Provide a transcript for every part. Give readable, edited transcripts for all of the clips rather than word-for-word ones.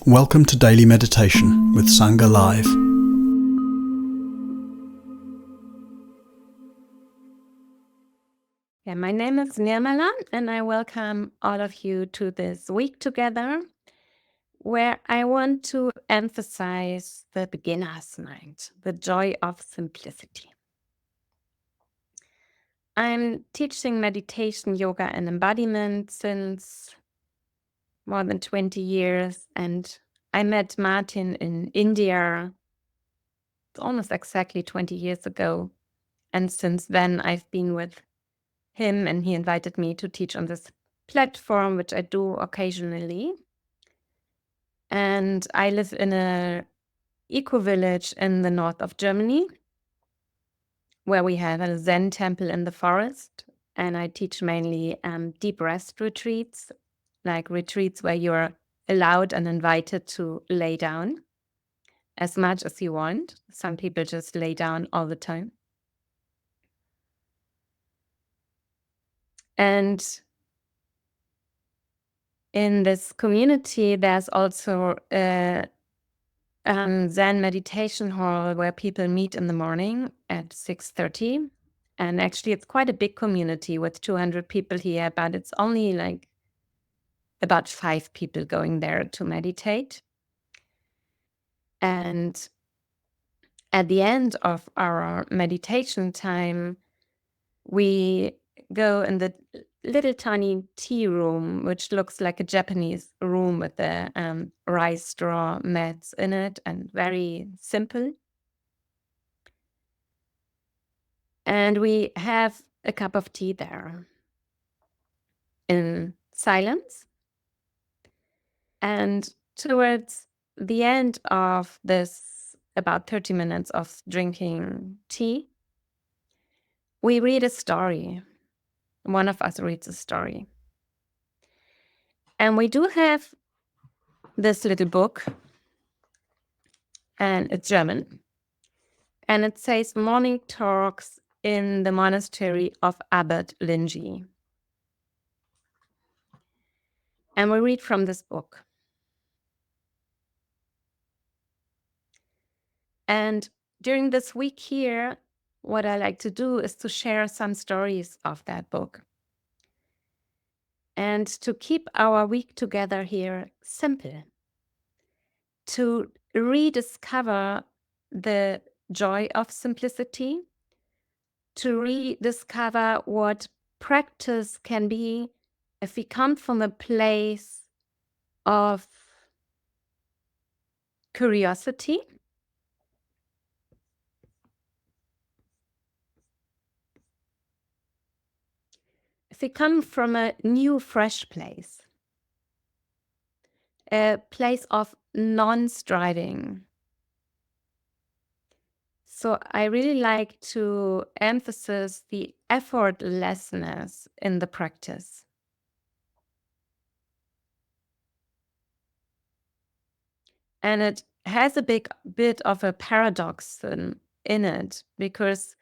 Welcome to Daily Meditation with Sangha Live. My name is Nirmala, and I welcome all of you to this week together, where I want to emphasize the beginner's mind, the joy of simplicity. I'm teaching meditation, yoga, and embodiment since more than 20 years, and I met Martin in India almost exactly 20 years ago. And since then, I've been with him, and he invited me to teach on this platform, which I do occasionally. And I live in a eco-village in the north of Germany, where we have a Zen temple in the forest. And I teach mainly deep rest retreats, like retreats where you're allowed and invited to lay down as much as you want. Some people just lay down all the time. And in this community, there's also a Zen meditation hall where people meet in the morning at 6:30. And actually, it's quite a big community with 200 people here, but it's only like about 5 people going there to meditate. And at the end of our meditation time, we go in the little tiny tea room, which looks like a Japanese room with the rice straw mats in it and very simple. And we have a cup of tea there in silence. And towards the end of this about 30 minutes of drinking tea, we read a story. One of us reads a story. And we do have this little book, and it's German. And it says Morning Talks in the Monastery of Abbot Linji. And we read from this book. And during this week here, what I like to do is to share some stories of that book. And to keep our week together here simple. To rediscover the joy of simplicity. To rediscover what practice can be if we come from a place of curiosity. If we come from a new, fresh place, a place of non-striving. So I really like to emphasize the effortlessness in the practice. And it has a big bit of a paradox in it, because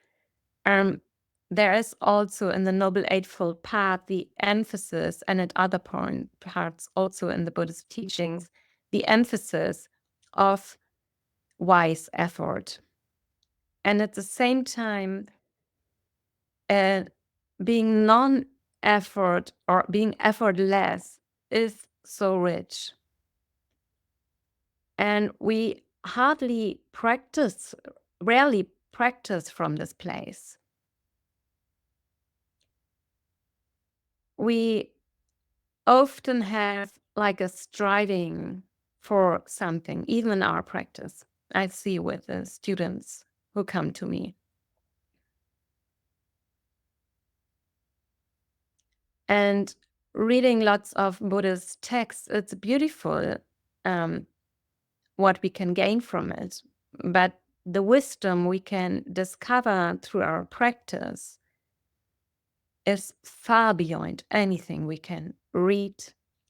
there is also in the Noble Eightfold Path the emphasis, and at other parts also in the Buddhist teachings, the emphasis of wise effort. And at the same time, being non-effort or being effortless is so rich. And we rarely practice from this place. We often have like a striving for something, even in our practice. I see with the students who come to me. And reading lots of Buddhist texts, it's beautiful what we can gain from it. But the wisdom we can discover through our practice is far beyond anything we can read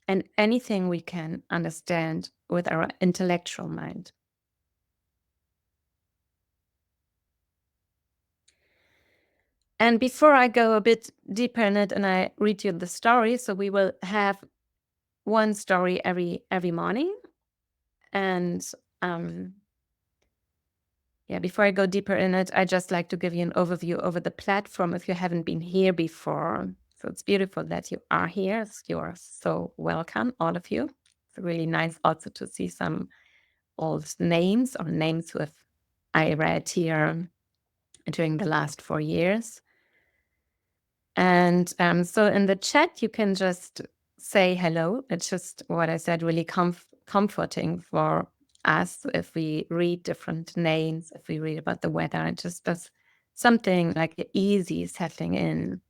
and anything we can understand with our intellectual mind. And before I go a bit deeper in it and I read you the story, so we will have one story every morning. And before I go deeper in it, I just like to give you an overview over the platform if you haven't been here before. So it's beautiful that you are here. You're so welcome, all of you. It's really nice also to see some old names or names who I read here during the last 4 years. And so in the chat, you can just say hello. It's just what I said, really comforting for us if we read different names, if we read about the weather. It just does something like easy settling in.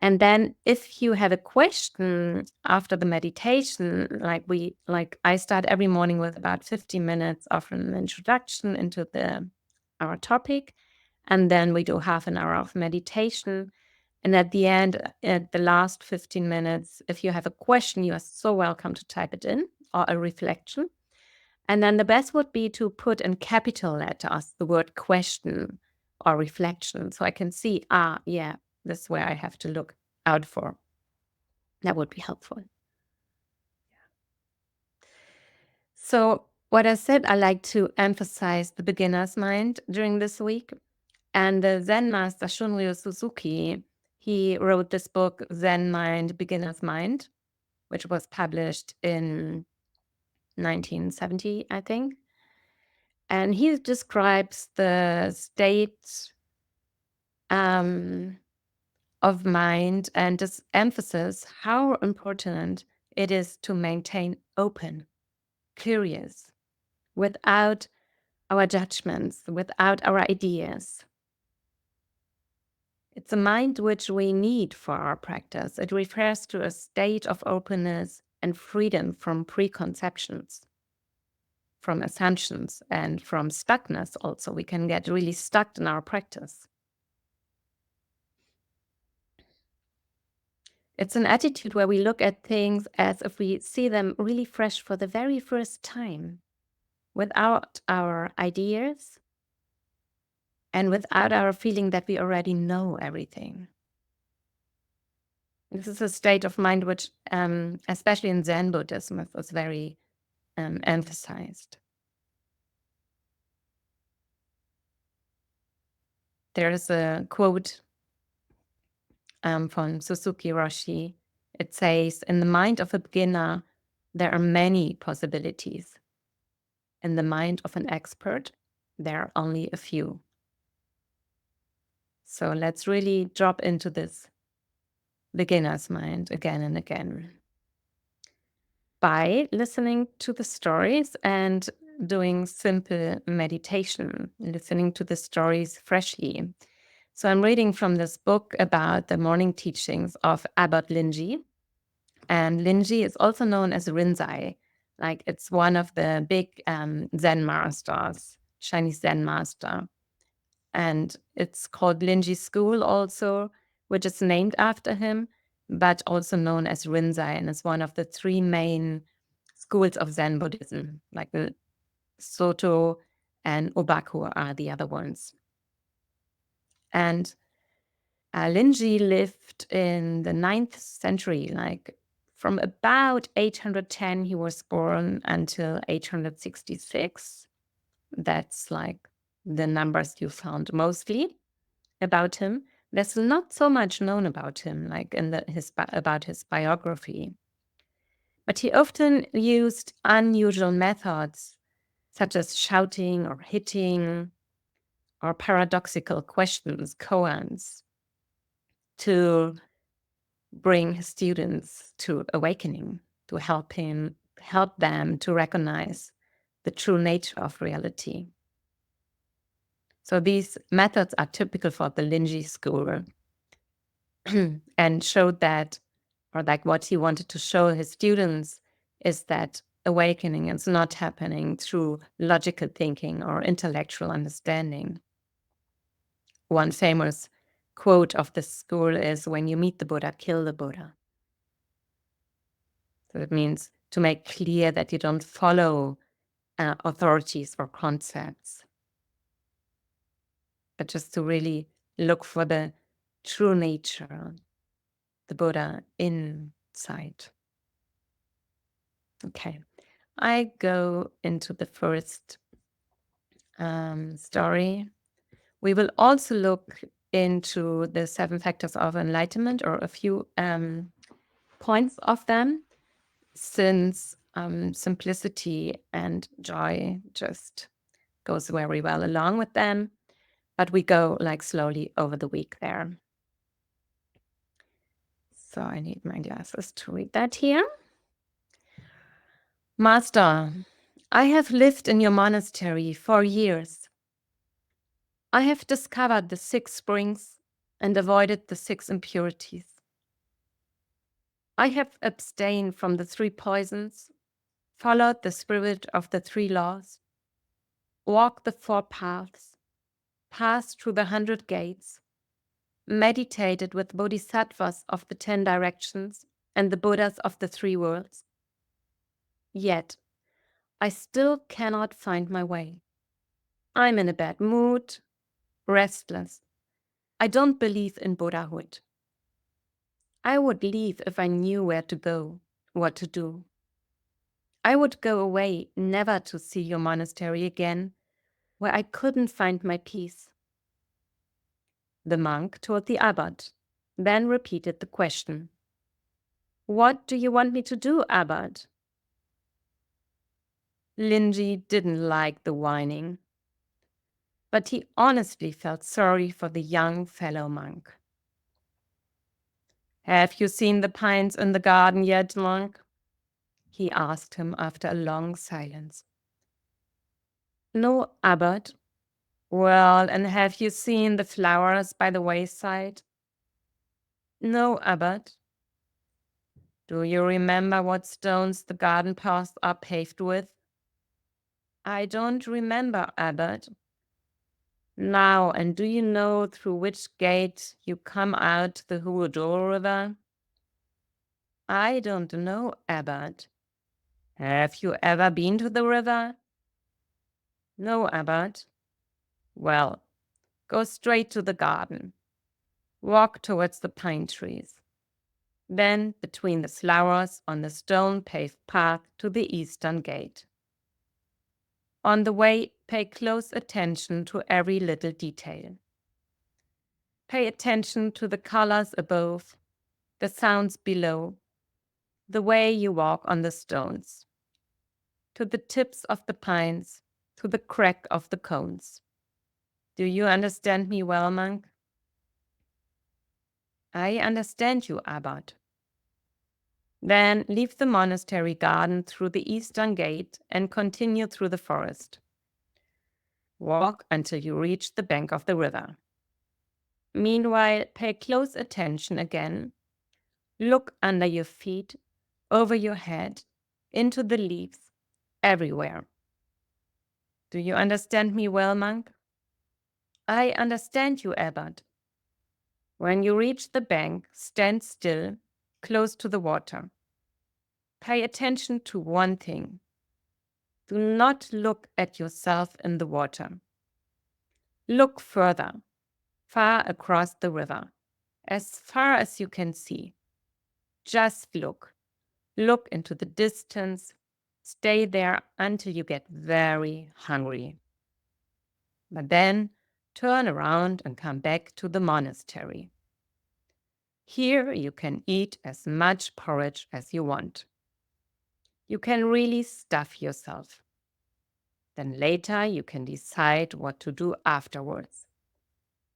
And then if you have a question after the meditation, like I start every morning with about 15 minutes of an introduction into our topic, and then we do half an hour of meditation. And at the end, at the last 15 minutes, if you have a question, you are so welcome to type it in, or a reflection. And then the best would be to put in capital letters the word question or reflection, so I can see, this is where I have to look out for. That would be helpful. So what I said, I like to emphasize the beginner's mind during this week. And the Zen master Shunryu Suzuki, he wrote this book, Zen Mind, Beginner's Mind, which was published in 1970, I think. And he describes the state of mind and this emphasis how important it is to maintain open, curious, without our judgments, without our ideas. It's a mind which we need for our practice. It refers to a state of openness and freedom from preconceptions, from assumptions, and from stuckness also. We can get really stuck in our practice. It's an attitude where we look at things as if we see them really fresh for the very first time, without our ideas and without our feeling that we already know everything. This is a state of mind which, especially in Zen Buddhism, was very emphasized. There is a quote from Suzuki Roshi. It says, "In the mind of a beginner, there are many possibilities. In the mind of an expert, there are only a few." So let's really drop into this beginner's mind again and again by listening to the stories and doing simple meditation, listening to the stories freshly. So I'm reading from this book about the morning teachings of Abbot Linji. And Linji is also known as Rinzai. Like it's one of the big Zen masters, Chinese Zen master. And it's called Linji School also, which is named after him, but also known as Rinzai, and is one of the 3 main schools of Zen Buddhism, like the Soto and Obaku are the other ones. And Linji lived in the 9th century, like from about 810 he was born until 866. That's like the numbers you found mostly about him. There's not so much known about him, like in about his biography. But he often used unusual methods, such as shouting or hitting or paradoxical questions, koans, to bring his students to awakening, to help them to recognize the true nature of reality. So these methods are typical for the Linji school and showed that, or like what he wanted to show his students is that awakening is not happening through logical thinking or intellectual understanding. One famous quote of this school is, "When you meet the Buddha, kill the Buddha." So it means to make clear that you don't follow authorities or concepts, but just to really look for the true nature, the Buddha inside. Okay. I go into the first story. We will also look into the 7 factors of enlightenment, or a few points of them, since simplicity and joy just goes very well along with them. But we go like slowly over the week there. So I need my glasses to read that here. Master, I have lived in your monastery for years. I have discovered the 6 springs and avoided the 6 impurities. I have abstained from the 3 poisons, followed the spirit of the 3 laws, walked the 4 paths, passed through the 100 gates, meditated with bodhisattvas of the 10 directions and the Buddhas of the 3 worlds. Yet, I still cannot find my way. I'm in a bad mood, restless. I don't believe in Buddhahood. I would leave if I knew where to go, what to do. I would go away never to see your monastery again, where I couldn't find my peace. The monk told the abbot, then repeated the question. What do you want me to do, abbot? Linji didn't like the whining, but he honestly felt sorry for the young fellow monk. Have you seen the pines in the garden yet, monk? He asked him after a long silence. No, abbot. Well, and have you seen the flowers by the wayside? No, abbot. Do you remember what stones the garden paths are paved with? I don't remember, abbot. Now, and do you know through which gate you come out the Huoduo River? I don't know, abbot. Have you ever been to the river? No, abbot. Well, go straight to the garden. Walk towards the pine trees. Then between the flowers on the stone-paved path to the eastern gate. On the way, pay close attention to every little detail. Pay attention to the colors above, the sounds below, the way you walk on the stones, to the tips of the pines, to the crack of the cones. Do you understand me well, monk? I understand you, abbot. Then leave the monastery garden through the eastern gate and continue through the forest. Walk until you reach the bank of the river. Meanwhile, pay close attention again. Look under your feet, over your head, into the leaves, everywhere. Do you understand me well, monk? I understand you, abbot. When you reach the bank, stand still, close to the water. Pay attention to one thing. Do not look at yourself in the water. Look further, far across the river, as far as you can see. Just look. Look into the distance. Stay there until you get very hungry. But then turn around and come back to the monastery. Here you can eat as much porridge as you want. You can really stuff yourself. Then later you can decide what to do afterwards,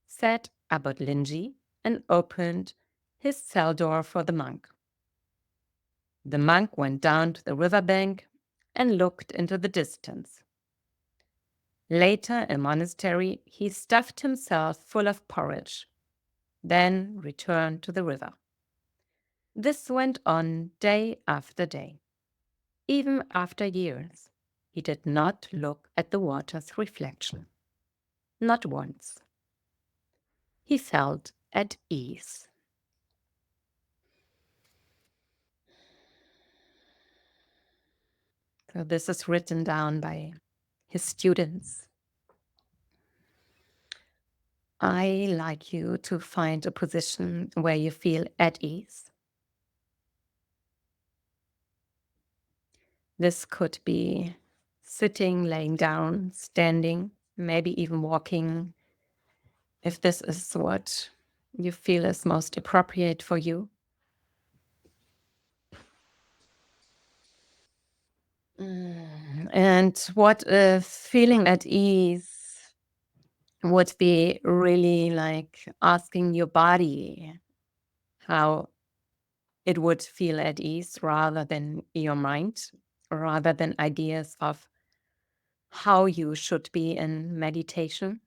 said Abbot Linji, and opened his cell door for the monk. The monk went down to the riverbank and looked into the distance. Later in monastery, he stuffed himself full of porridge, then returned to the river. This went on day after day. Even after years, he did not look at the water's reflection. Not once. He felt at ease. So this is written down by his students. I like you to find a position where you feel at ease. This could be sitting, laying down, standing, maybe even walking, if this is what you feel is most appropriate for you. And what if feeling at ease would be really like asking your body how it would feel at ease rather than your mind, rather than ideas of how you should be in meditation.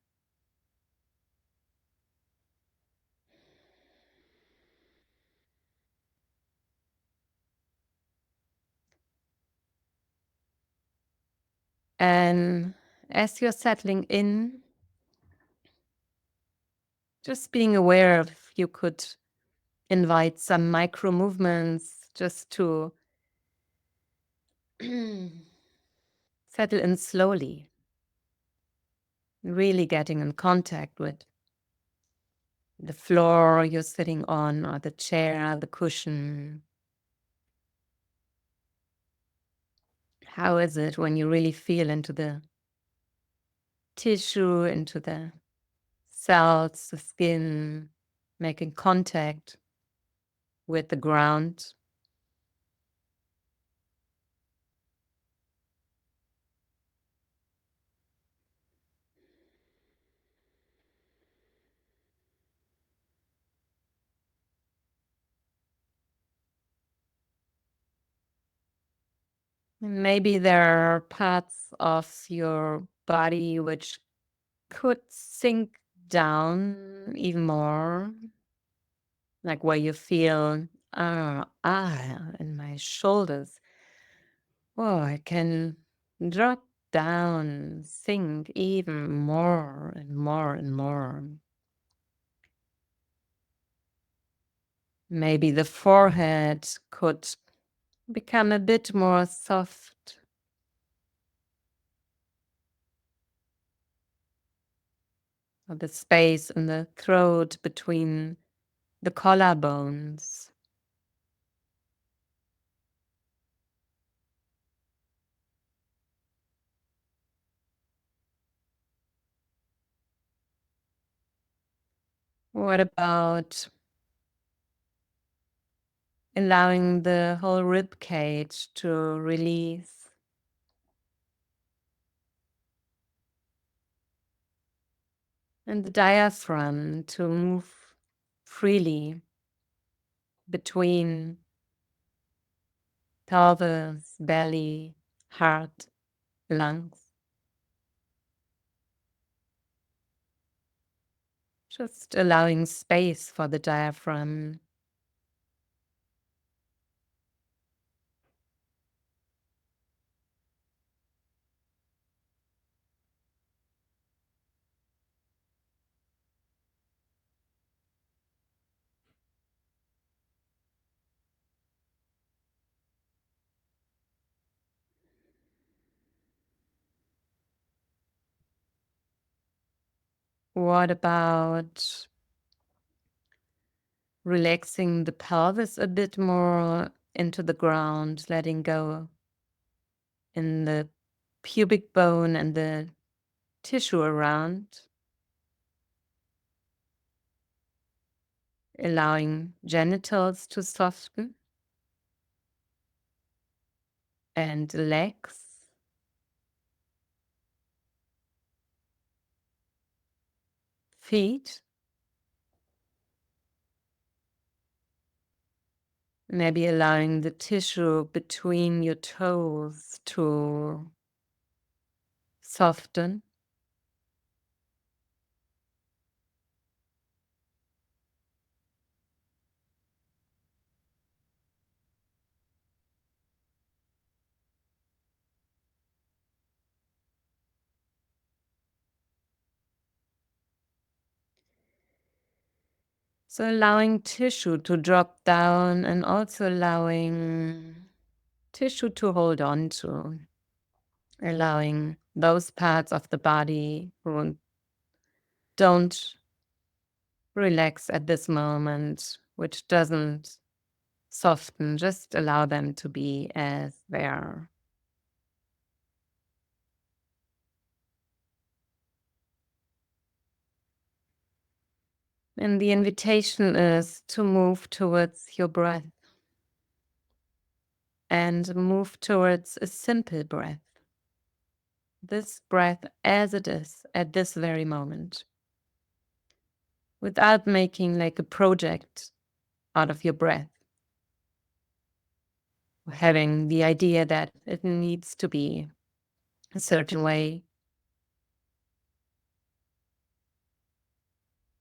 And as you're settling in, just being aware if you could invite some micro movements just to settle in slowly, really getting in contact with the floor you're sitting on, or the chair, the cushion. How is it when you really feel into the tissue, into the cells, the skin, making contact with the ground? Maybe there are parts of your body which could sink down even more, like where you feel, in my shoulders. Oh, I can drop down, sink even more and more and more. Maybe the forehead could become a bit more soft. Or the space in the throat between the collarbones. What about allowing the whole rib cage to release? And the diaphragm to move freely between pelvis, belly, heart, lungs. Just allowing space for the diaphragm. What about relaxing the pelvis a bit more into the ground, letting go in the pubic bone and the tissue around, allowing genitals to soften and legs, feet, maybe allowing the tissue between your toes to soften. So allowing tissue to drop down and also allowing tissue to hold on to, allowing those parts of the body who don't relax at this moment, which doesn't soften, just allow them to be as they are. And the invitation is to move towards your breath and move towards a simple breath. This breath as it is at this very moment, without making like a project out of your breath, having the idea that it needs to be a certain way.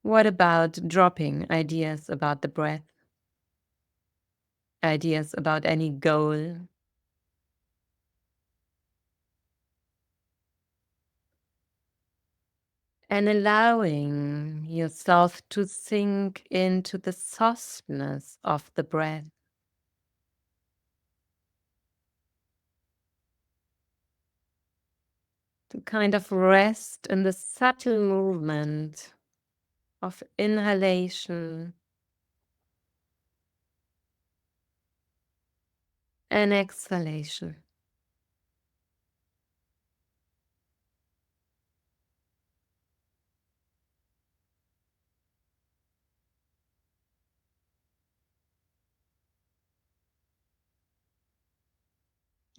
What about dropping ideas about the breath, ideas about any goal? And allowing yourself to sink into the softness of the breath. To kind of rest in the subtle movement of inhalation and exhalation.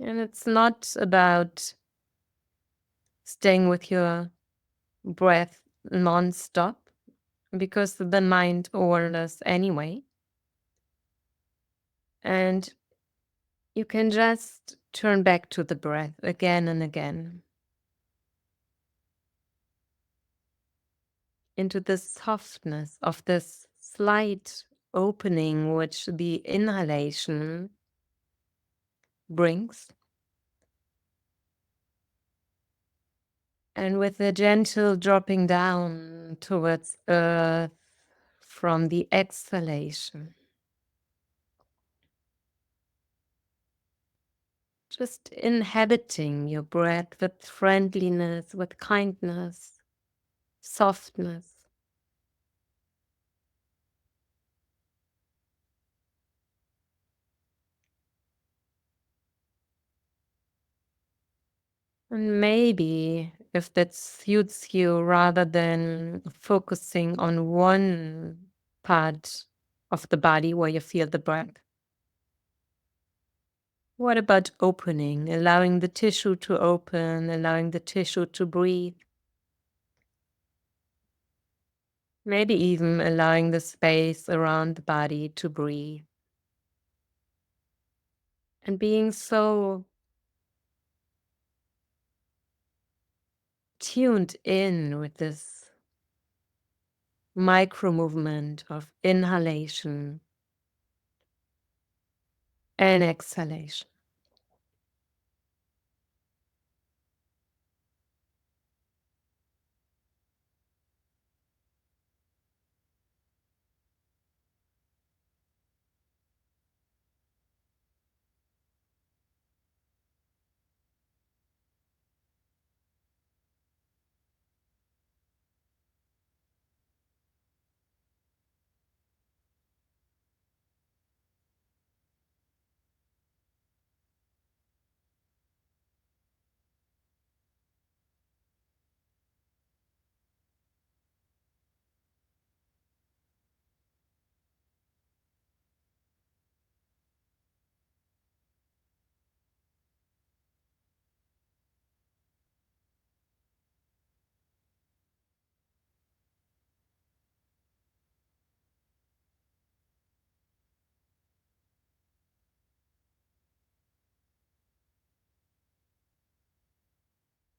And it's not about staying with your breath non-stop, because the mind wanders anyway. And you can just turn back to the breath again and again, into the softness of this slight opening which the inhalation brings. And with a gentle dropping down towards earth from the exhalation. Just inhabiting your breath with friendliness, with kindness, softness. And maybe if that suits you, rather than focusing on one part of the body where you feel the breath, what about opening, allowing the tissue to open, allowing the tissue to breathe? Maybe even allowing the space around the body to breathe. And being so tuned in with this micro movement of inhalation and exhalation.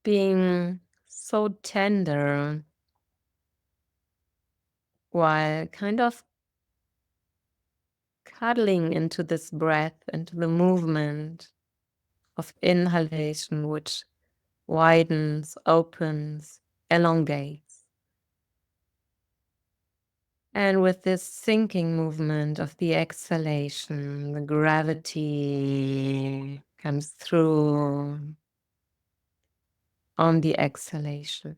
Being so tender while kind of cuddling into this breath, into the movement of inhalation, which widens, opens, elongates. And with this sinking movement of the exhalation, the gravity comes through on the exhalation.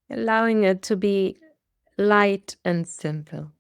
Allowing it to be light and simple.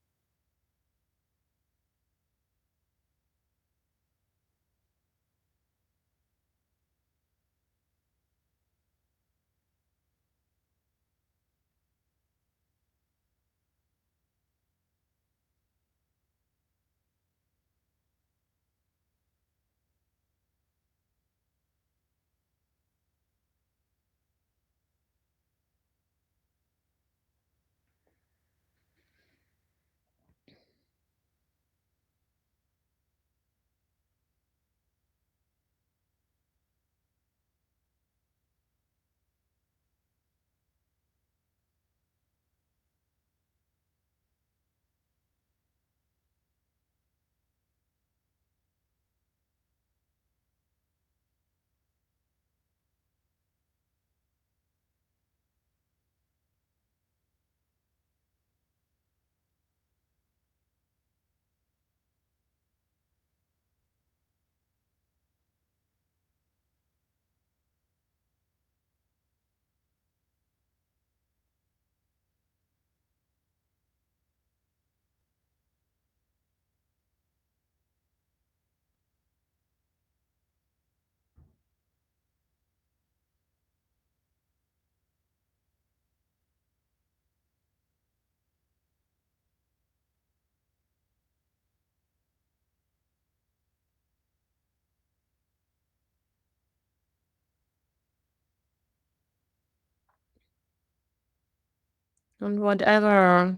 And whatever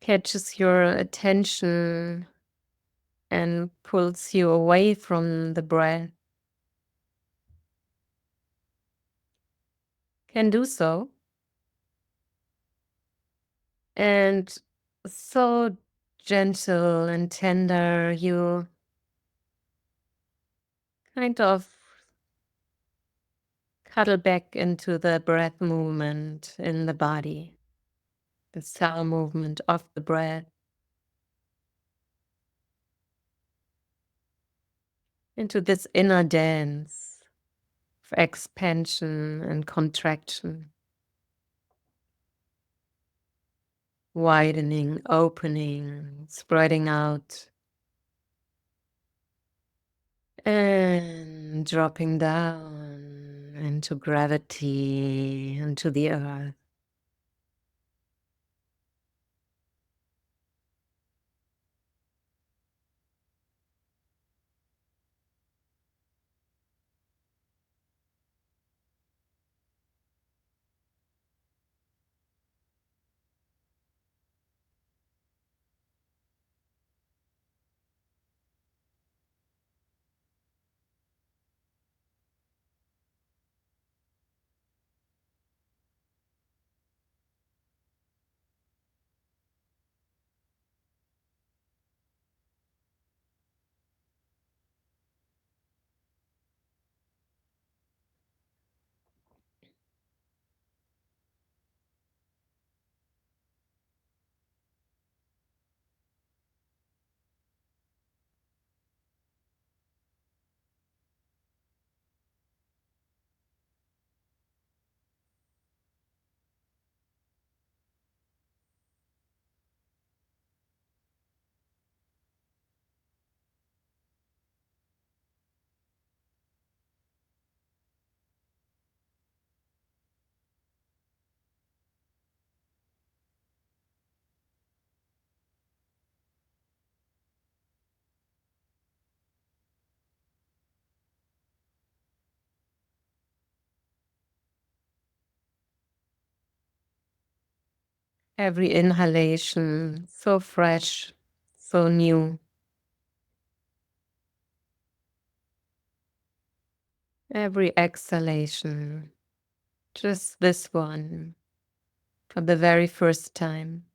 catches your attention and pulls you away from the breath can do so. And so gentle and tender, you kind of cuddle back into the breath movement in the body, the cell movement of the breath, into this inner dance of expansion and contraction, widening, opening, spreading out, and dropping down into gravity, into the earth. Every inhalation so fresh, so new. Every exhalation, just this one, for the very first time.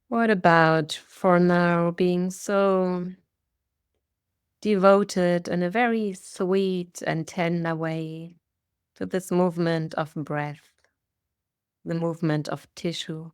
What about for now being so devoted in a very sweet and tender way to this movement of breath, the movement of tissue?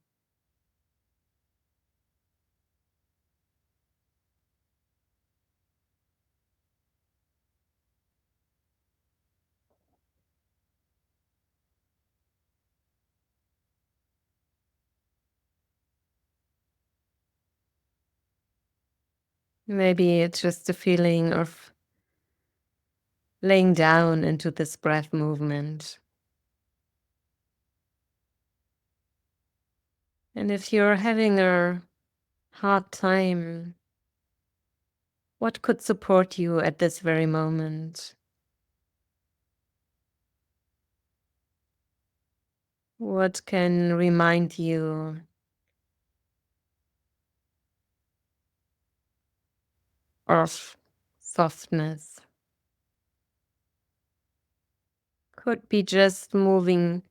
Maybe it's just a feeling of laying down into this breath movement. And if you're having a hard time, what could support you at this very moment? What can remind you of softness? Could be just moving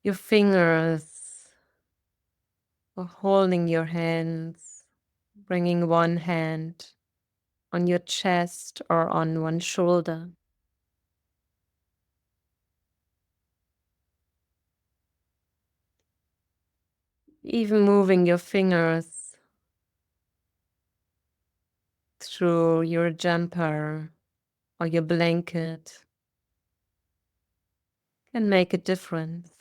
your fingers or holding your hands, bringing one hand on your chest or on one shoulder. Even moving your fingers through your jumper or your blanket can make a difference.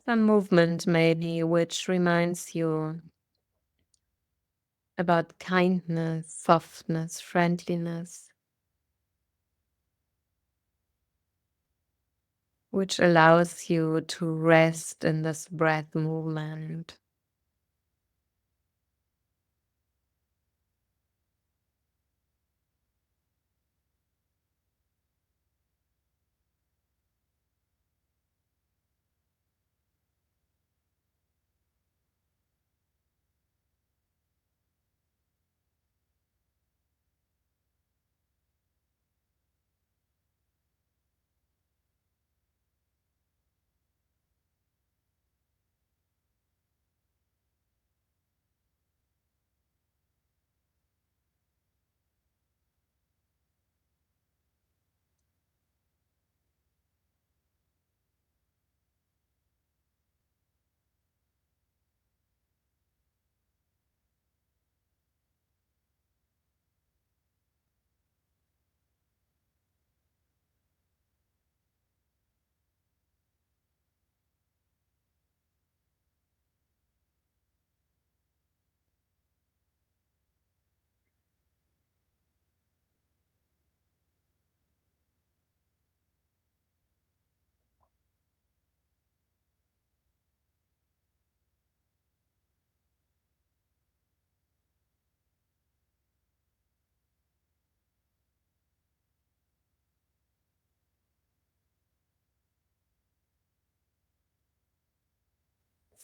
Some movement maybe which reminds you about kindness, softness, friendliness, which allows you to rest in this breath movement.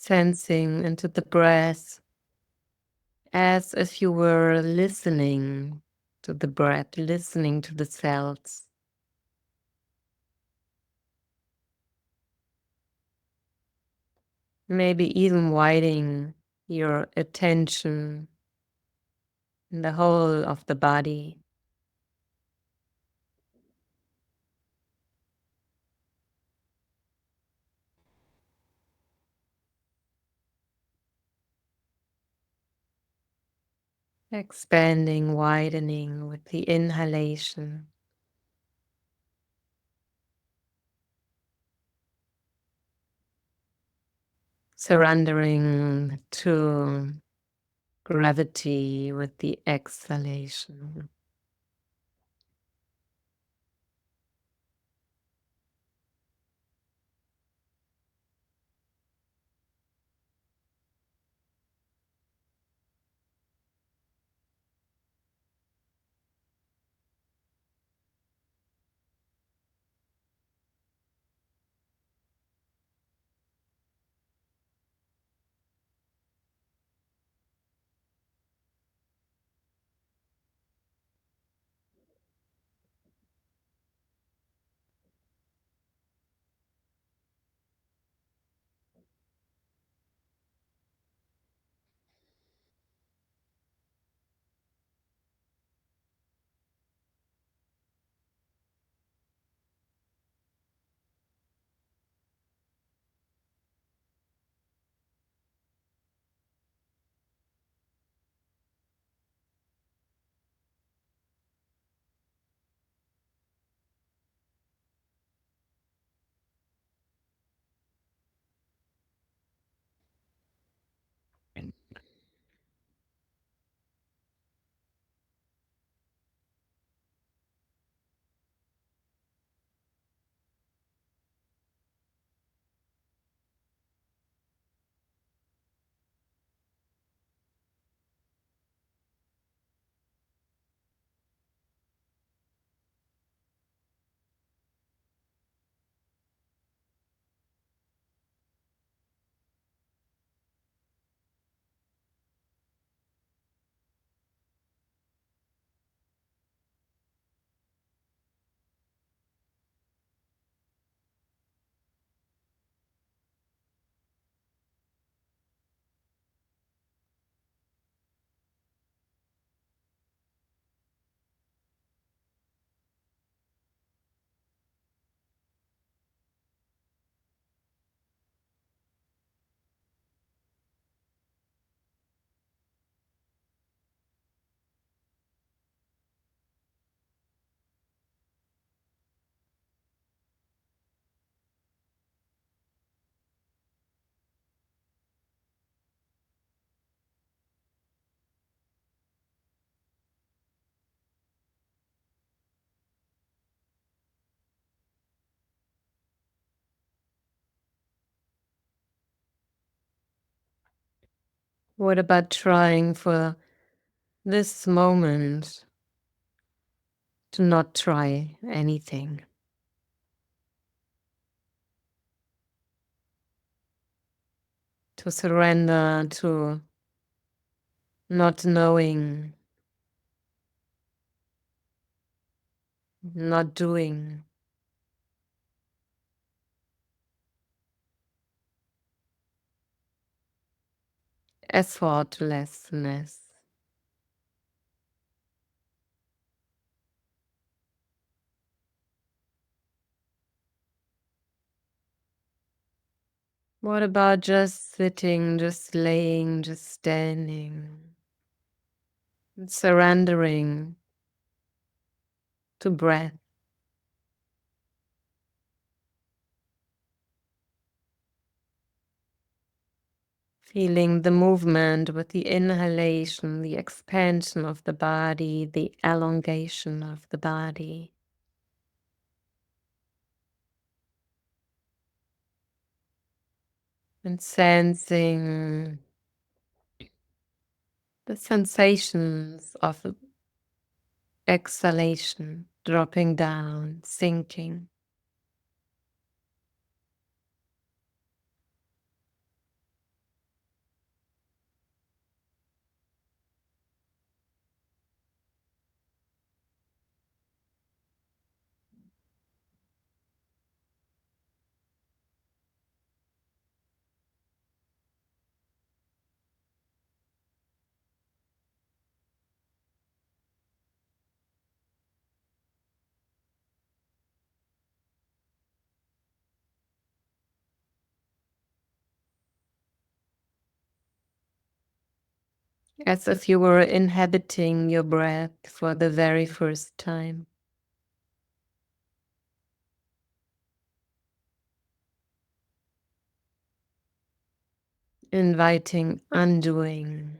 sensing into the breath as if you were listening to the breath, listening to the cells. Maybe even widening your attention in the whole of the body. Expanding, widening with the inhalation. Surrendering to gravity with the exhalation. What about trying for this moment to not try anything? To surrender to not knowing, not doing, effortlessness. What about just sitting, just laying, just standing, surrendering to breath, feeling the movement with the inhalation, the expansion of the body, the elongation of the body. And sensing the sensations of the exhalation, dropping down, sinking. as if you were inhabiting your breath for the very first time. Inviting undoing.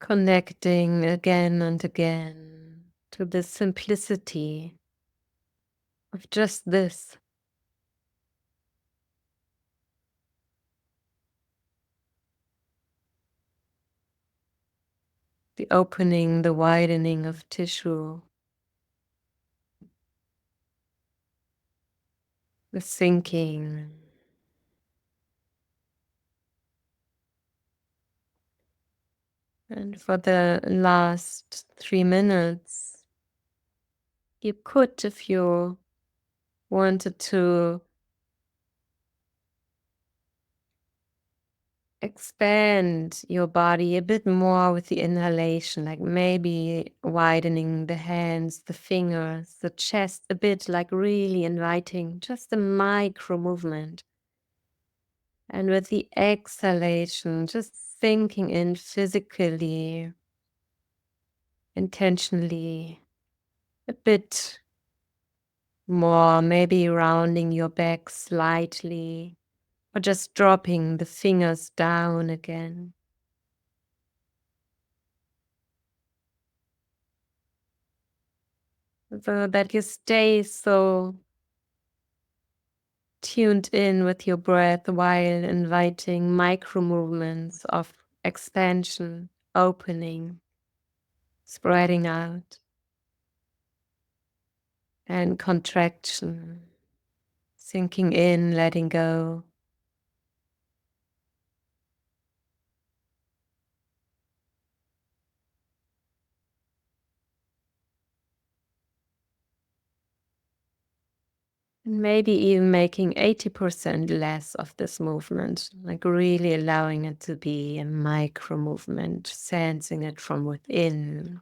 Connecting again and again to the simplicity of just this. The opening, the widening of tissue, the sinking. And for the last 3 minutes, you could, if you wanted to, expand your body a bit more with the inhalation, like maybe widening the hands, the fingers, the chest a bit, like really inviting just a micro movement. And with the exhalation, just sinking in physically, intentionally, a bit more, maybe rounding your back slightly, or just dropping the fingers down again. So that you stay so tuned in with your breath while inviting micro movements of expansion, opening, spreading out, and contraction, sinking in, letting go. And maybe even making 80% less of this movement, like really allowing it to be a micro movement, sensing it from within.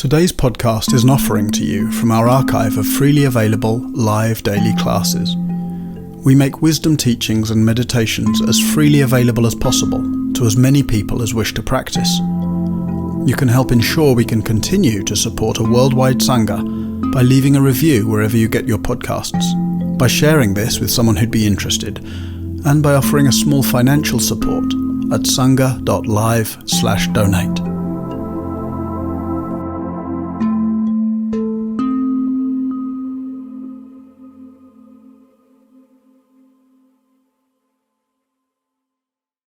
Today's podcast is an offering to you from our archive of freely available live daily classes. We make wisdom teachings and meditations as freely available as possible to as many people as wish to practice. You can help ensure we can continue to support a worldwide Sangha by leaving a review wherever you get your podcasts, by sharing this with someone who'd be interested, and by offering a small financial support at sangha.live/donate.